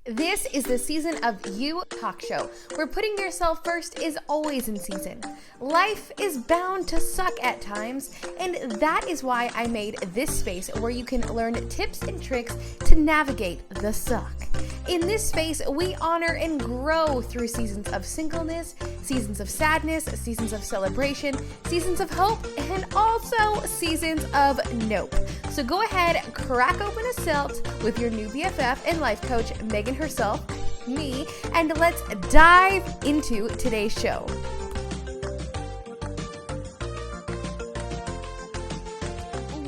This is the season of You Talkshow, where putting yourself first is always in season. Life is bound to suck at times, and that is why I made this space where you can learn tips and tricks to navigate the suck. In this space, we honor and grow through seasons of singleness, seasons of sadness, seasons of celebration, seasons of hope, and also seasons of nope. So go ahead, crack open a Celt with your new BFF and life coach, Megan herself, me, and let's dive into today's show.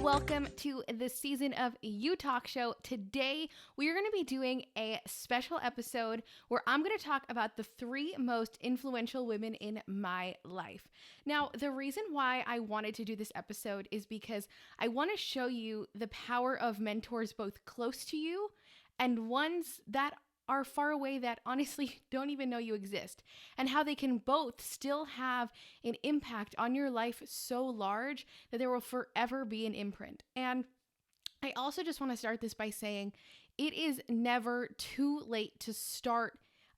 Welcome to the season of You Talk Show. Today, we are going to be doing a special episode where I'm going to talk about the 3 most influential women in my life. Now, the reason why I wanted to do this episode is because I want to show you the power of mentors both close to you and ones that are far away that honestly don't even know you exist, and how they can both still have an impact on your life so large that there will forever be an imprint. And I also just want to start this by saying it is never too late to start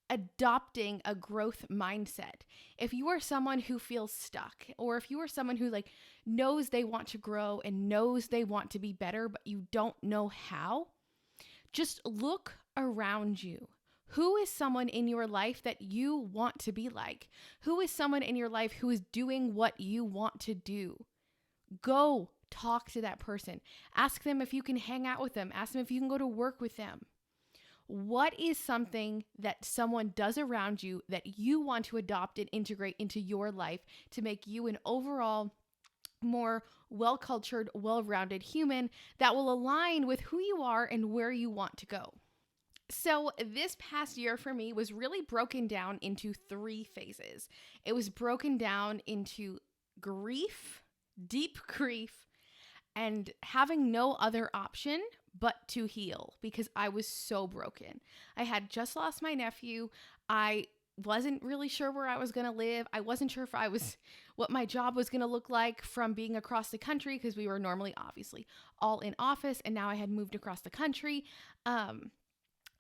adopting a growth mindset. If you are someone who feels stuck, or if you are someone who knows they want to grow and knows they want to be better, but you don't know how, just look around you. Who is someone in your life that you want to be like? Who is someone in your life who is doing what you want to do? Go talk to that person. Ask them if you can hang out with them. Ask them if you can go to work with them. What is something that someone does around you that you want to adopt and integrate into your life to make you an overall more well-cultured, well-rounded human that will align with who you are and where you want to go? So this past year for me was really broken down into 3 phases. It was broken down into grief, deep grief, and having no other option but to heal because I was so broken. I had just lost my nephew. I wasn't really sure where I was going to live. I wasn't sure what my job was going to look like from being across the country, because we were normally obviously all in office, and now I had moved across the country.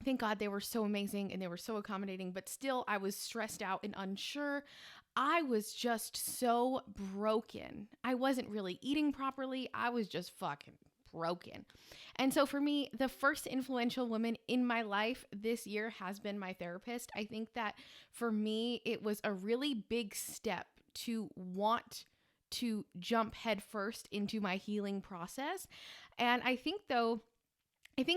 Thank God they were so amazing and they were so accommodating, but still I was stressed out and unsure. I was just so broken. I wasn't really eating properly. I was just fucking broken. And so for me, the first influential woman in my life this year has been my therapist. I think that for me, it was a really big step to want to jump headfirst into my healing process. And I think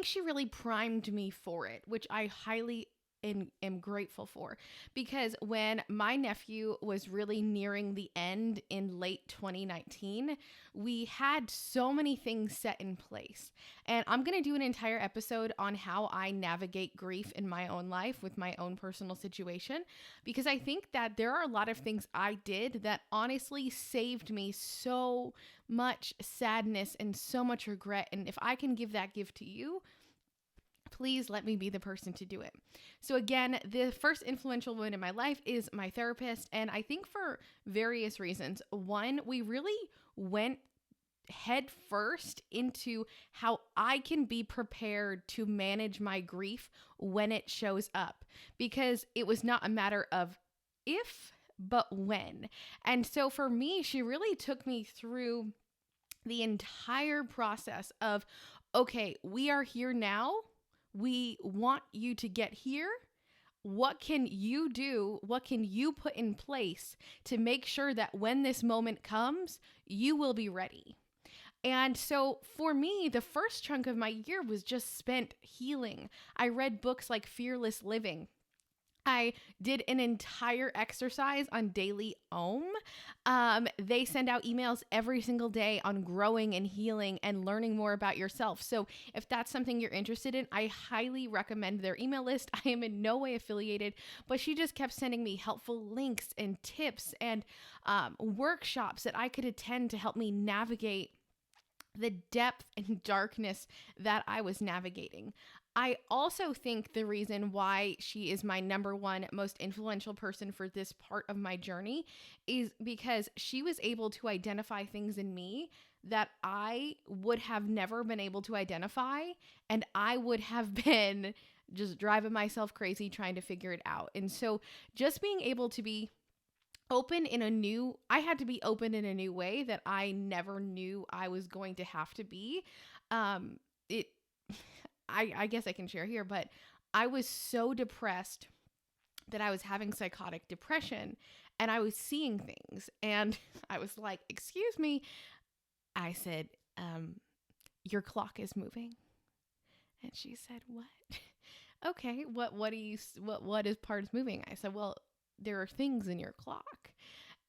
she really primed me for it, which I highly am grateful for, because when my nephew was really nearing the end in late 2019, we had so many things set in place. And I'm going to do an entire episode on how I navigate grief in my own life with my own personal situation, because I think that there are a lot of things I did that honestly saved me so much sadness and so much regret. And if I can give that gift to you, please let me be the person to do it. So again, the first influential woman in my life is my therapist. And I think for various reasons. One, we really went head first into how I can be prepared to manage my grief when it shows up, because it was not a matter of if, but when. And so for me, she really took me through the entire process of, okay, we are here now. We want you to get here. What can you do? What can you put in place to make sure that when this moment comes, you will be ready? And so for me, the first chunk of my year was just spent healing. I read books like Fearless Living. I did an entire exercise on daily Om. They send out emails every single day on growing and healing and learning more about yourself. So if that's something you're interested in, I highly recommend their email list. I am in no way affiliated, but she just kept sending me helpful links and tips and workshops that I could attend to help me navigate the depth and darkness that I was navigating. I also think the reason why she is my number 1 most influential person for this part of my journey is because she was able to identify things in me that I would have never been able to identify, and I would have been just driving myself crazy trying to figure it out. And so just being able to be I had to be open in a new way that I never knew I was going to have to be. It, I guess I can share here, but I was so depressed that I was having psychotic depression and I was seeing things. And I was like, excuse me. I said, your clock is moving. And she said, what? Okay, what is parts moving? I said, well, there are things in your clock.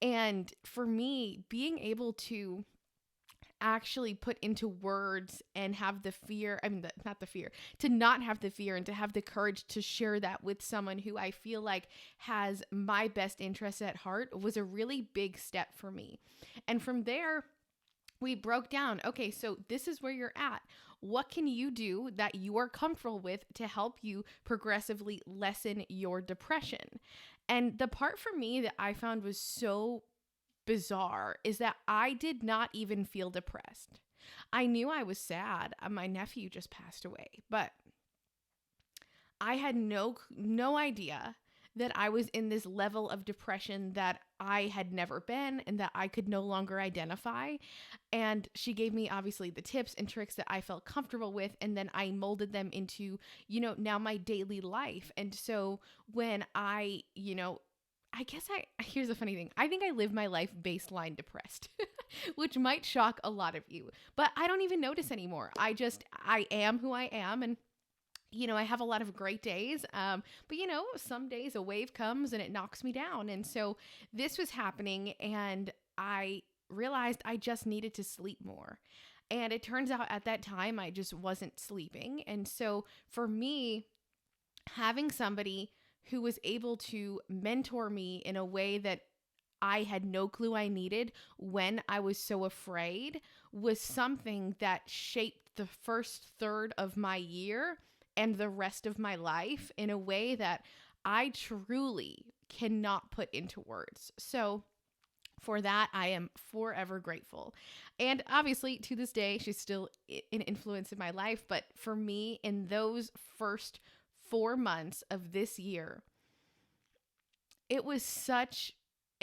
And for me, being able to actually put into words and have the fear, not the fear, to not have the fear and to have the courage to share that with someone who I feel like has my best interests at heart was a really big step for me. And from there, we broke down, okay, so this is where you're at. What can you do that you are comfortable with to help you progressively lessen your depression? And the part for me that I found was so bizarre is that I did not even feel depressed. I knew I was sad. My nephew just passed away, but I had no idea that I was in this level of depression that I had never been and that I could no longer identify. And she gave me obviously the tips and tricks that I felt comfortable with. And then I molded them into, now my daily life. And so when here's a funny thing. I think I live my life baseline depressed, which might shock a lot of you, but I don't even notice anymore. I am who I am. And I have a lot of great days, but some days a wave comes and it knocks me down. And so this was happening and I realized I just needed to sleep more. And it turns out at that time, I just wasn't sleeping. And so for me, having somebody who was able to mentor me in a way that I had no clue I needed when I was so afraid was something that shaped the first third of my year and the rest of my life in a way that I truly cannot put into words. So for that, I am forever grateful. And obviously, to this day, she's still an influence in my life. But for me, in those first 4 months of this year, it was such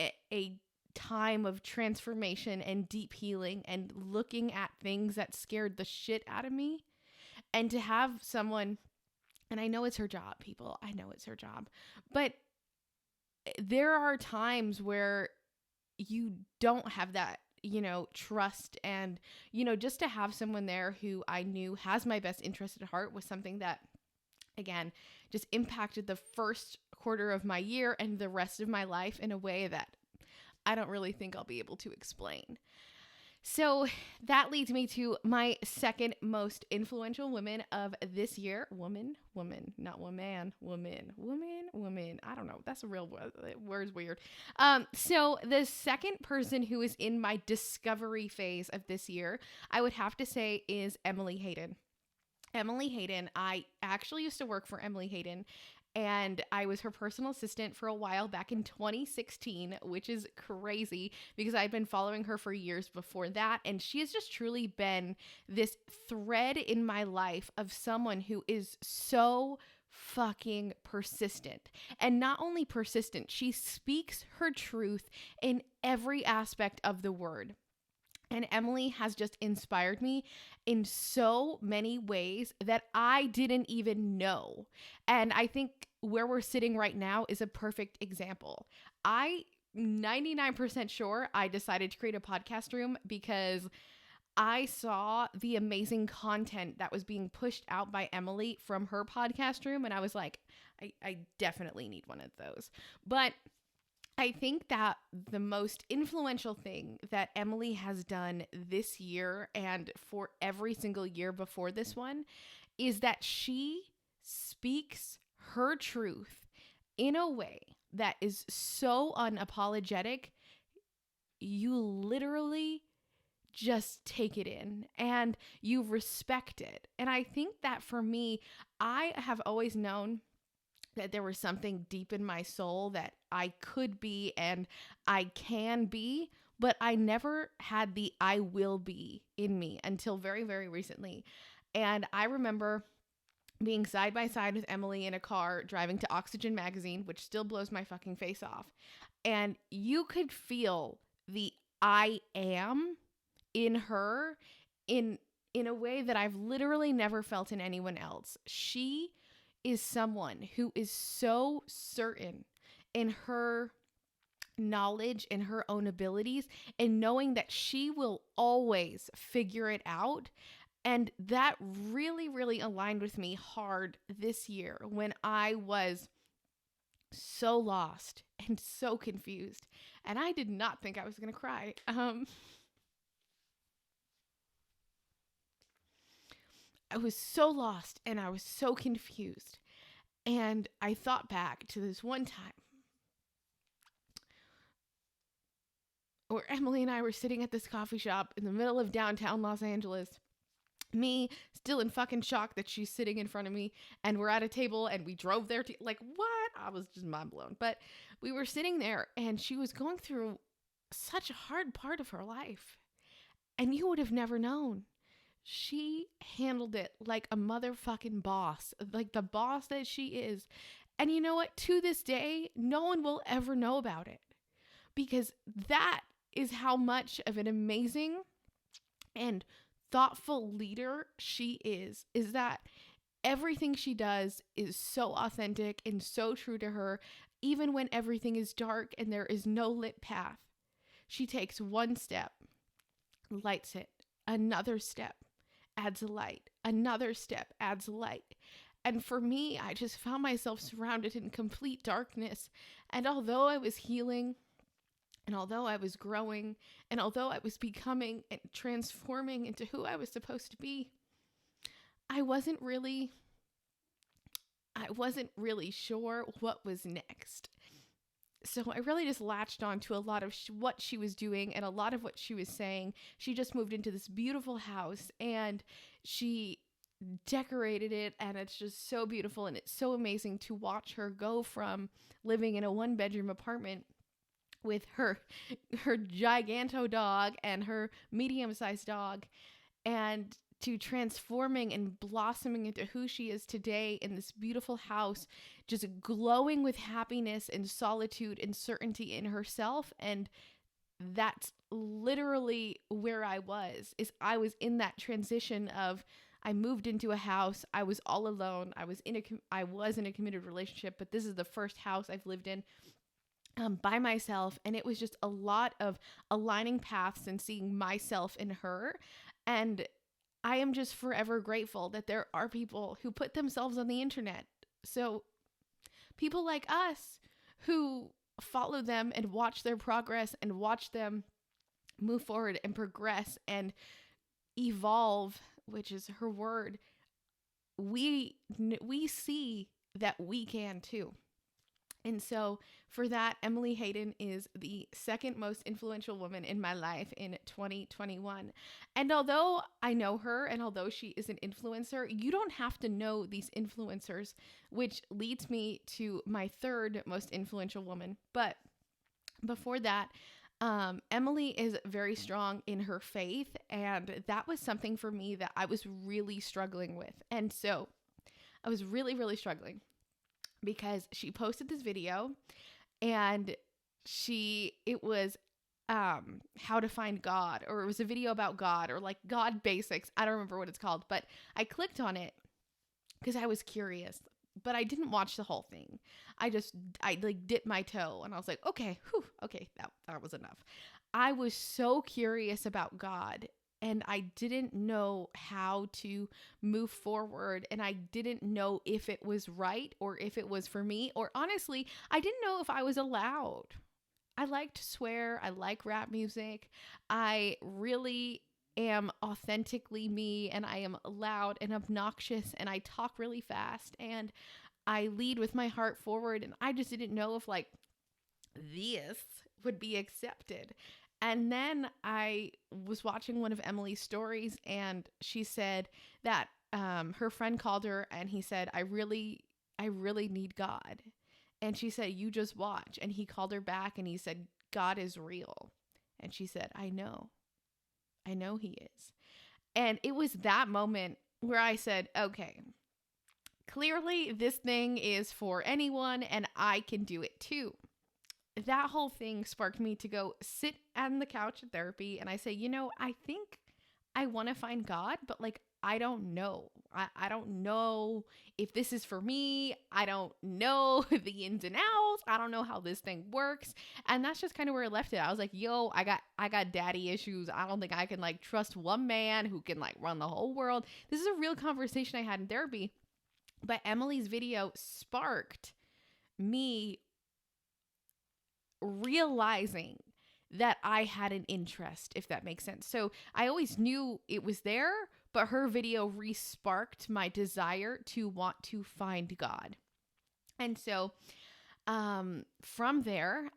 a time of transformation and deep healing and looking at things that scared the shit out of me. And to have someone, and I know it's her job, people, I know it's her job, but there are times where you don't have that, trust and, just to have someone there who I knew has my best interest at heart was something that, again, just impacted the first quarter of my year and the rest of my life in a way that I don't really think I'll be able to explain. So that leads me to my second most influential woman of this year. Woman, not woman. I don't know. That's a real word's weird. So the second person who is in my discovery phase of this year, I would have to say is Emily Hayden. Emily Hayden, I actually used to work for Emily Hayden, and I was her personal assistant for a while back in 2016, which is crazy because I'd been following her for years before that. And she has just truly been this thread in my life of someone who is so fucking persistent. And not only persistent, she speaks her truth in every aspect of the word. And Emily has just inspired me in so many ways that I didn't even know. And I think where we're sitting right now is a perfect example. I 99% sure I decided to create a podcast room because I saw the amazing content that was being pushed out by Emily from her podcast room. And I was like, I definitely need one of those. But I think that the most influential thing that Emily has done this year and for every single year before this one is that she speaks her truth in a way that is so unapologetic. You literally just take it in and you respect it. And I think that for me, I have always known that there was something deep in my soul that I could be and I can be, but I never had the I will be in me until very, very recently. And I remember being side by side with Emily in a car driving to Oxygen magazine, which still blows my fucking face off. And you could feel the I am in her in a way that I've literally never felt in anyone else. She is someone who is so certain in her knowledge and her own abilities and knowing that she will always figure it out. And that really, really aligned with me hard this year when I was so lost and so confused. And I did not think I was going to cry. I was so lost and I was so confused. And I thought back to this one time where Emily and I were sitting at this coffee shop in the middle of downtown Los Angeles. Me still in fucking shock that she's sitting in front of me, and we're at a table and we drove there to, like, what? I was just mind blown. But we were sitting there and she was going through such a hard part of her life. And you would have never known. She handled it like a motherfucking boss, like the boss that she is. And you know what? To this day, no one will ever know about it, because that is how much of an amazing and thoughtful leader she is that everything she does is so authentic and so true to her, even when everything is dark and there is no lit path. She takes one step, lights it, another step, adds a light, another step, adds a light. And for me, I just found myself surrounded in complete darkness. And although I was healing, and although I was growing, and although I was becoming and transforming into who I was supposed to be, I wasn't really sure what was next. So I really just latched on to a lot of what she was doing and a lot of what she was saying. She just moved into this beautiful house and she decorated it, and it's just so beautiful, and it's so amazing to watch her go from living in a 1-bedroom apartment with her giganto dog and her medium-sized dog, and to transforming and blossoming into who she is today in this beautiful house, just glowing with happiness and solitude and certainty in herself. And that's literally where I was in that transition of, I moved into a house, I was all alone, I was in a committed relationship, but this is the first house I've lived in by myself. And it was just a lot of aligning paths and seeing myself in her. And I am just forever grateful that there are people who put themselves on the internet. So people like us who follow them and watch their progress and watch them move forward and progress and evolve, which is her word, we see that we can too. And so for that, Emily Hayden is the second most influential woman in my life in 2021. And although I know her and although she is an influencer, you don't have to know these influencers, which leads me to my third most influential woman. But before that, Emily is very strong in her faith, and that was something for me that I was really struggling with. And so I was really, really struggling, because she posted this video, and it was how to find God, or it was a video about God, or like God basics. I don't remember what it's called, but I clicked on it because I was curious, but I didn't watch the whole thing. I like dipped my toe and I was like, okay, that was enough. I was so curious about God, and I didn't know how to move forward, and I didn't know if it was right or if it was for me, or honestly, I didn't know if I was allowed. I like to swear. I like rap music. I really am authentically me, and I am loud and obnoxious, and I talk really fast, and I lead with my heart forward, and I just didn't know if like this would be accepted. And then I was watching one of Emily's stories, and she said that her friend called her and he said, I really need God. And she said, you just watch. And he called her back and he said, God is real. And she said, I know he is. And it was that moment where I said, okay, clearly this thing is for anyone and I can do it too. That whole thing sparked me to go sit on the couch at therapy, and I say, I think I want to find God, but like, I don't know. I don't know if this is for me. I don't know the ins and outs. I don't know how this thing works. And that's just kind of where I left it. I was like, I got daddy issues. I don't think I can like trust one man who can like run the whole world. This is a real conversation I had in therapy. But Emily's video sparked me realizing that I had an interest, if that makes sense. So I always knew it was there, but her video re-sparked my desire to want to find God. And so from there,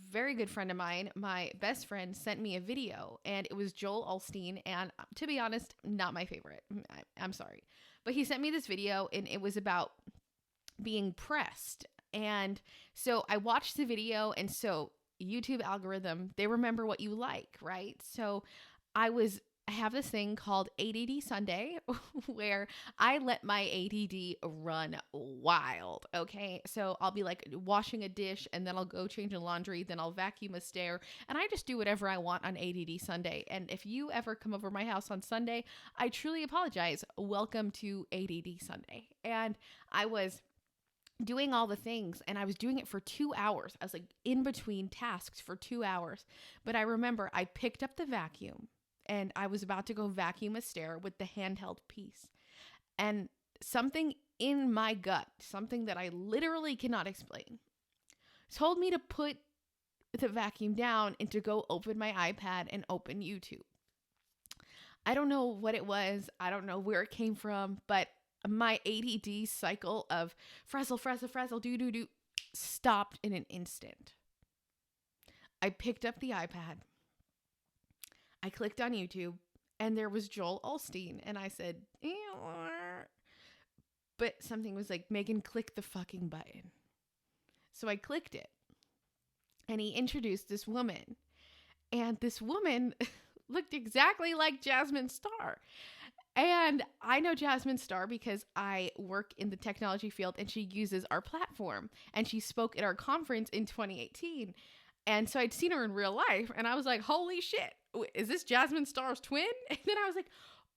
very good friend of mine, my best friend, sent me a video, and it was Joel Osteen. And to be honest, not my favorite. I'm sorry. But he sent me this video, and it was about being pressed. And so I watched the video, and so YouTube algorithm, they remember what you like, right? So I have this thing called ADD Sunday where I let my ADD run wild, okay? So I'll be like washing a dish, and then I'll go change the laundry, then I'll vacuum a stair, and I just do whatever I want on ADD Sunday. And if you ever come over my house on Sunday, I truly apologize. Welcome to ADD Sunday. And I was doing all the things, and I was doing it for 2 hours. I was like in between tasks for 2 hours. But I remember I picked up the vacuum, and I was about to go vacuum a stair with the handheld piece. And something in my gut, something that I literally cannot explain, told me to put the vacuum down and to go open my iPad and open YouTube. I don't know what it was. I don't know where it came from, but my ADD cycle of frazzle, do stopped in an instant. I picked up the iPad. I clicked on YouTube, and there was Joel Osteen, and I said, but something was like, Megan, click the fucking button. So I clicked it, and he introduced this woman, and this woman looked exactly like Jasmine Star. And I know Jasmine Star because I work in the technology field, and she uses our platform, and she spoke at our conference in 2018. And so I'd seen her in real life, and I was like, holy shit, is this Jasmine Star's twin? And then I was like,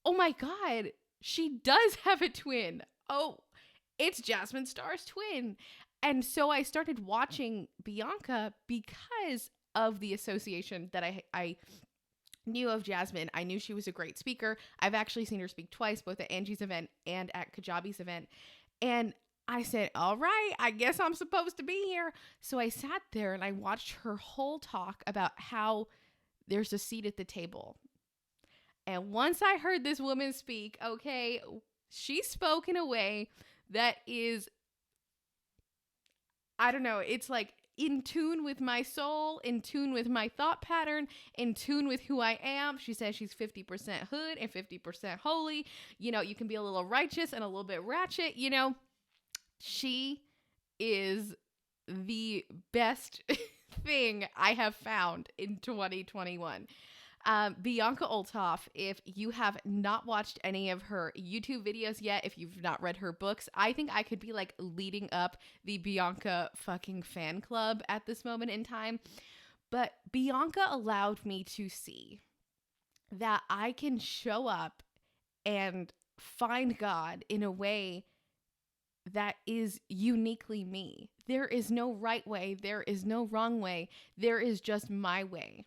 oh my God, she does have a twin. Oh, it's Jasmine Star's twin. And so I started watching Bianca because of the association that I knew of Jasmine. I knew she was a great speaker. I've actually seen her speak twice, both at Angie's event and at Kajabi's event. And I said, all right, I guess I'm supposed to be here. So I sat there and I watched her whole talk about how there's a seat at the table. And once I heard this woman speak, okay, she spoke in a way that is, I don't know, it's like in tune with my soul, in tune with my thought pattern, in tune with who I am. She says she's 50% hood and 50% holy. You know, you can be a little righteous and a little bit ratchet. You know, she is the best thing I have found in 2021. Bianca Olthoff, if you have not watched any of her YouTube videos yet, if you've not read her books, I think I could be like leading up the Bianca fucking fan club at this moment in time. But Bianca allowed me to see that I can show up and find God in a way that is uniquely me. There is no right way. There is no wrong way. There is just my way.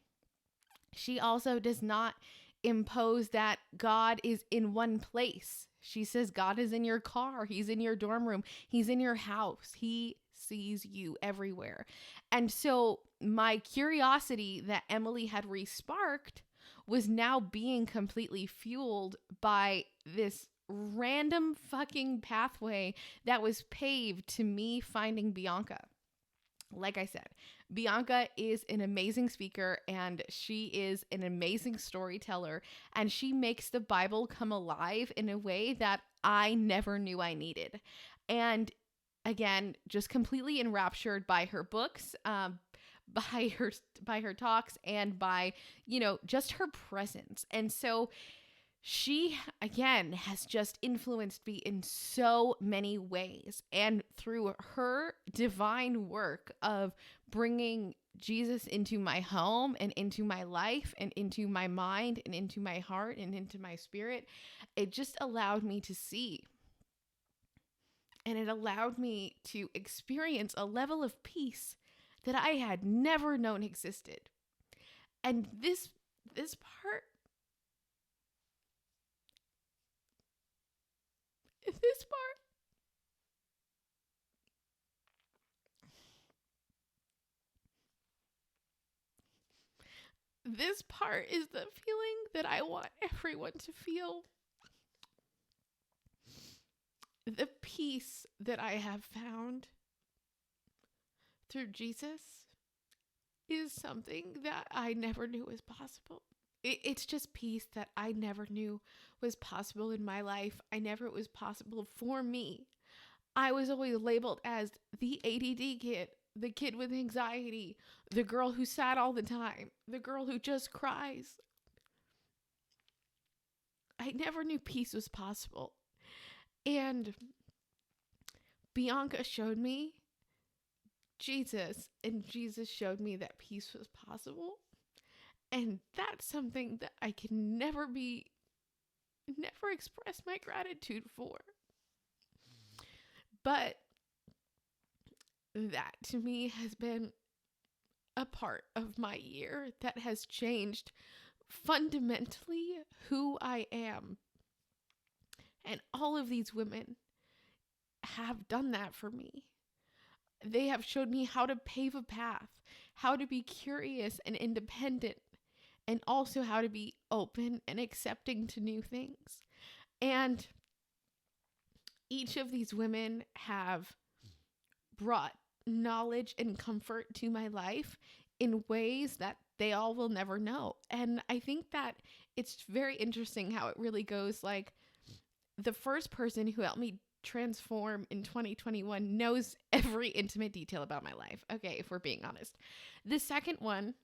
She also does not impose that God is in one place. She says God is in your car. He's in your dorm room. He's in your house. He sees you everywhere. And so my curiosity that Emily had re-sparked was now being completely fueled by this random fucking pathway that was paved to me finding Bianca. Like I said, Bianca is an amazing speaker, and she is an amazing storyteller, and she makes the Bible come alive in a way that I never knew I needed. And again, just completely enraptured by her books, by her talks, and by, you know, just her presence. And so She, again, has just influenced me in so many ways. And through her divine work of bringing Jesus into my home and into my life and into my mind and into my heart and into my spirit, it just allowed me to see. And it allowed me to experience a level of peace that I had never known existed. And this part this part this part is the feeling that I want everyone to feel. The peace that I have found through Jesus is something that I never knew was possible. It's just peace that I never knew was possible in my life. I never it was possible for me. I was always labeled as the ADD kid, the kid with anxiety, the girl who's sad all the time, the girl who just cries. I never knew peace was possible. And Bianca showed me Jesus, and Jesus showed me that peace was possible. And that's something that I can never express my gratitude for. But that to me has been a part of my year that has changed fundamentally who I am. And all of these women have done that for me. They have showed me how to pave a path, how to be curious and independent, and also how to be open and accepting to new things. And each of these women have brought knowledge and comfort to my life in ways that they all will never know. And I think that it's very interesting how it really goes. Like, the first person who helped me transform in 2021 knows every intimate detail about my life. Okay, if we're being honest. The second one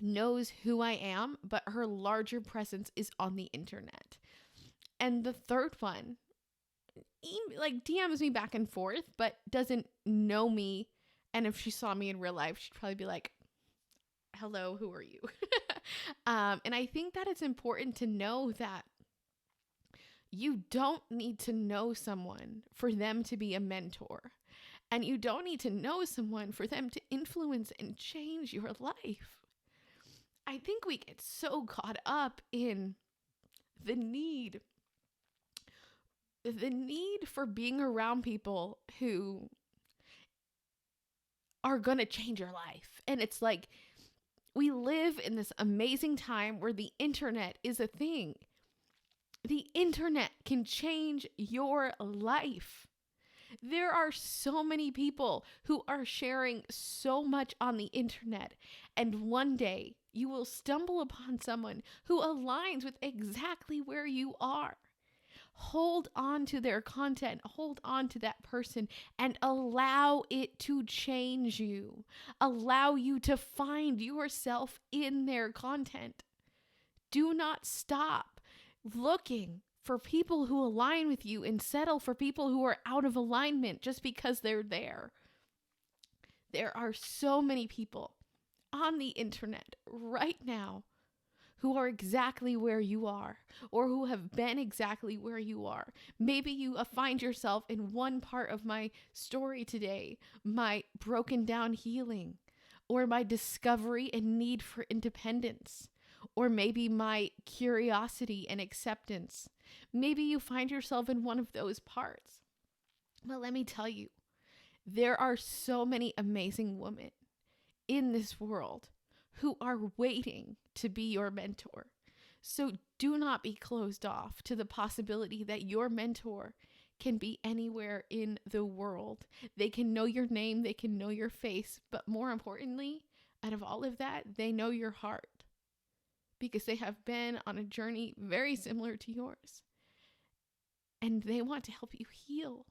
knows who I am, but her larger presence is on the internet. And the third one, like, DMs me back and forth, but doesn't know me. And if she saw me in real life, she'd probably be like, hello, who are you? And I think that it's important to know that you don't need to know someone for them to be a mentor. And you don't need to know someone for them to influence and change your life. I think we get so caught up in the need for being around people who are going to change your life. And it's like, we live in this amazing time where the internet is a thing. The internet can change your life. There are so many people who are sharing so much on the internet, and one day you will stumble upon someone who aligns with exactly where you are. Hold on to their content, hold on to that person, and allow it to change you. Allow you to find yourself in their content. Do not stop looking for people who align with you and settle for people who are out of alignment just because they're there. There are so many people on the internet right now who are exactly where you are, or who have been exactly where you are. Maybe you find yourself in one part of my story today, my broken down healing, or my discovery and need for independence, or maybe my curiosity and acceptance. Maybe you find yourself in one of those parts. But let me tell you, there are so many amazing women in this world who are waiting to be your mentor. So do not be closed off to the possibility that your mentor can be anywhere in the world. They can know your name, they can know your face, but more importantly, out of all of that, they know your heart, because they have been on a journey very similar to yours. And they want to help you heal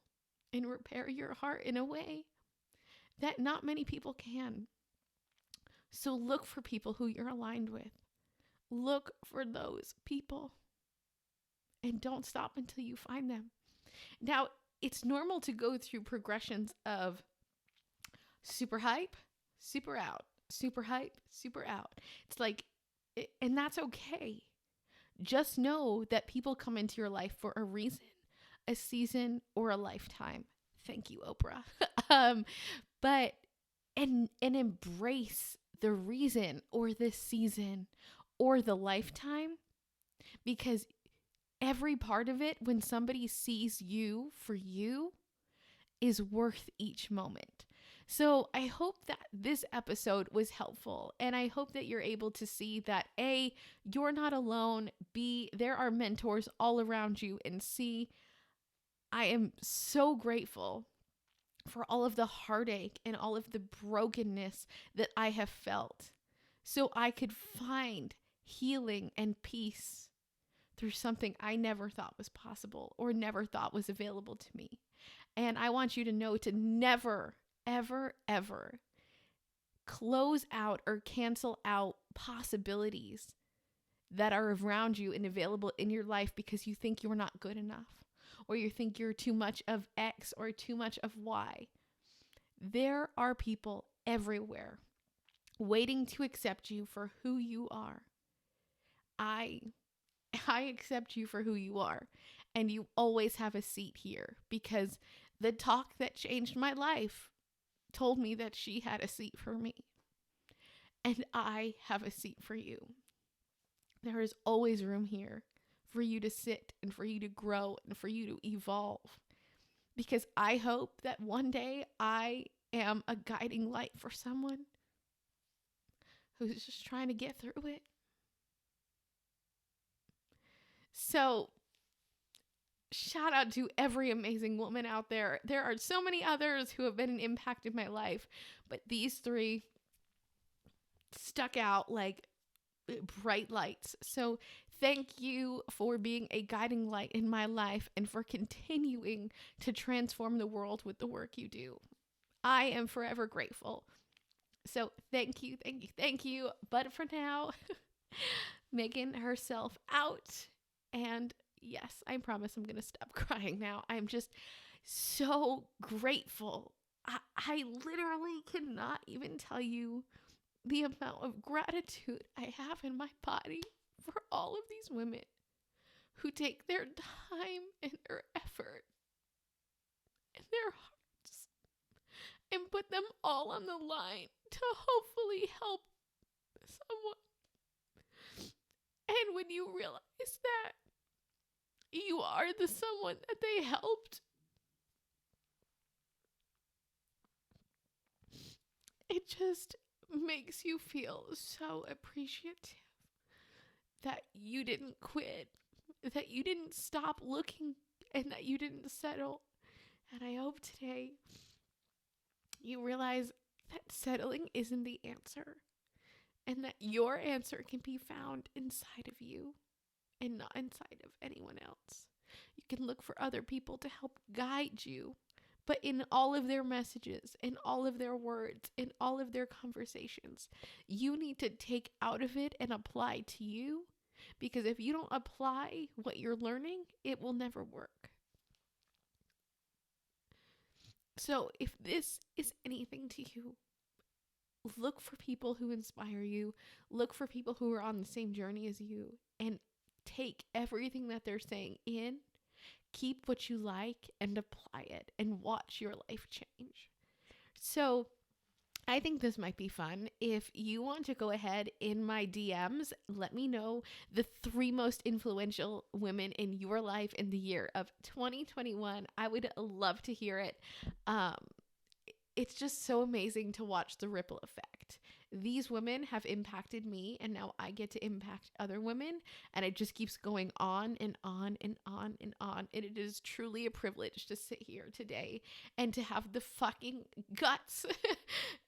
and repair your heart in a way that not many people can. So look for people who you're aligned with. Look for those people. and don't stop until you find them. Now, it's normal to go through progressions of super hype, super out, super hype, super out. It's like, and that's okay. Just know that people come into your life for a reason, a season, or a lifetime. Thank you, Oprah. But and embrace the reason or the season or the lifetime, because every part of it, when somebody sees you for you, is worth each moment. So I hope that this episode was helpful, and I hope that you're able to see that A, you're not alone, B, there are mentors all around you, and C, I am so grateful for all of the heartache and all of the brokenness that I have felt, so I could find healing and peace through something I never thought was possible or never thought was available to me. And I want you to know to never, ever, ever close out or cancel out possibilities that are around you and available in your life because you think you're not good enough, or you think you're too much of X or too much of Y. There are people everywhere waiting to accept you for who you are. I accept you for who you are, and you always have a seat here, because the talk that changed my life told me that she had a seat for me, and I have a seat for you. There is always room here for you to sit and for you to grow and for you to evolve, because I hope that one day I am a guiding light for someone who's just trying to get through it. So, shout out to every amazing woman out there. There are so many others who have been an impact in my life, but these three stuck out like bright lights. So, thank you for being a guiding light in my life and for continuing to transform the world with the work you do. I am forever grateful. So, thank you, thank you, thank you. But for now, Megan herself out. And yes, I promise I'm going to stop crying now. I'm just so grateful. I literally cannot even tell you the amount of gratitude I have in my body for all of these women who take their time and their effort and their hearts and put them all on the line to hopefully help someone. And when you realize that you are the someone that they helped, it just makes you feel so appreciative that you didn't quit, that you didn't stop looking, and that you didn't settle. And I hope today you realize that settling isn't the answer, and that your answer can be found inside of you and not inside of anyone else. You can look for other people to help guide you, but in all of their messages, in all of their words, in all of their conversations, you need to take out of it and apply to you, because if you don't apply what you're learning, it will never work. So if this is anything to you, look for people who inspire you, look for people who are on the same journey as you, and take everything that they're saying in, keep what you like, and apply it, and watch your life change. So I think this might be fun. If you want to go ahead in my DMs, let me know the 3 most influential women in your life in the year of 2021. I would love to hear it. It's just so amazing to watch the ripple effect. These women have impacted me, and now I get to impact other women, and it just keeps going on and on and on and on. And it is truly a privilege to sit here today and to have the fucking guts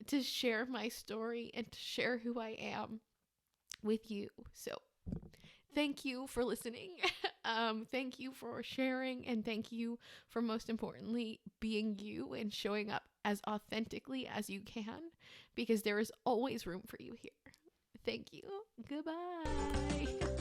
to share my story and to share who I am with you. So thank you for listening. Thank you for sharing, and thank you for, most importantly, being you and showing up as authentically as you can, because there is always room for you here. Thank you. Goodbye.